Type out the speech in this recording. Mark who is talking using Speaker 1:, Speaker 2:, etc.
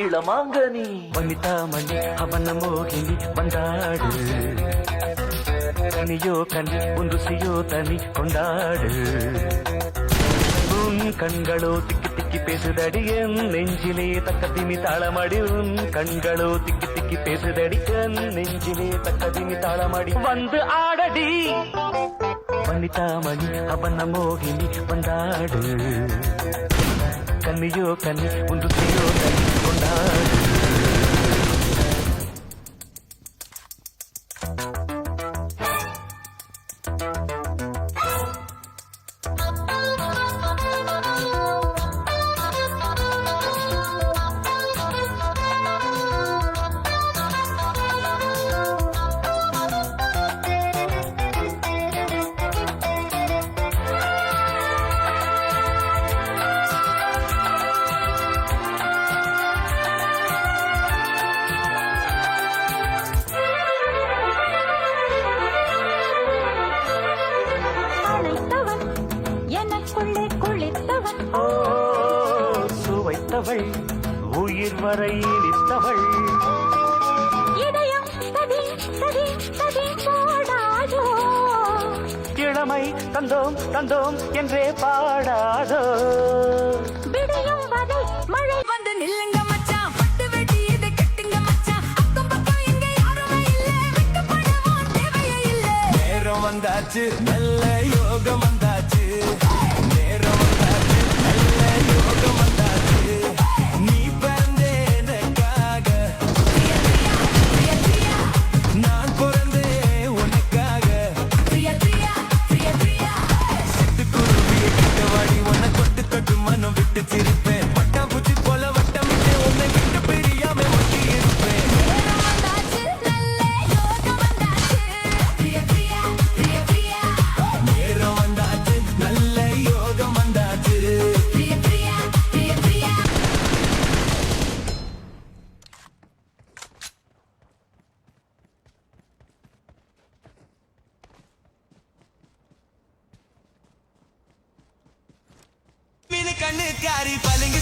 Speaker 1: இளமாங்கனி வனிதா மணி அவன மோகினி வந்தாடு கனியோ கனி உன் ருசியோ தனி கொண்டாடு உன் கண்களோ திக்கி திக்கி பேசுதடி என் நெஞ்சிலே தக்கத்தினி தாளமடி உன் கண்களோ திக்கி திக்கி பேசுதடி என் நெஞ்சிலே தக்கத்தினி தாளமடி வந்து ஆடடி வனிதா மணி அவன மோகினி வந்தாடு கண்ணியோ கண்ணி உன் ருசியோ தனி கொண்டாடு சுவைத்தவள் உயிர் வரை இழித்தவள்
Speaker 2: இதயம் சதி சதி சதி போடாதோ
Speaker 1: இளமை தந்தோம் தந்தோம் என்றே பாடாதோ
Speaker 2: விடியும் வரை மழை வந்து நில்லுங்க மச்சான் பட்டு வெட்டி இதை கட்டுங்க மச்சான் அக்கம் பக்கம் இங்க யாருமே இல்ல வெட்டப்படவும் தேவையே இல்ல
Speaker 3: நேரம் வந்தாச்சு நல்ல யோகம் வந்தாச்சு நேரம் வந்தாச்சு நல்ல யோகம் வந்தாச்சு நீ பிறந்தே எனக்காக நான் பிறந்தே உனக்காக சிட்டுக்குருவியை கிட்ட வாடி உன்னை கொட்டு தொட்டு மனம் விட்டு சிரிப்பேன் பட்டாம்பூச்சி போல வட்டமிட்டு உன்னை விட்டு பிரியாம ஒட்டி இருப்பேன் நேரம் வந்தாச்சு நல்ல யோகம் வந்தாச்சு மீனு கண்ணு காரி பளிங்கு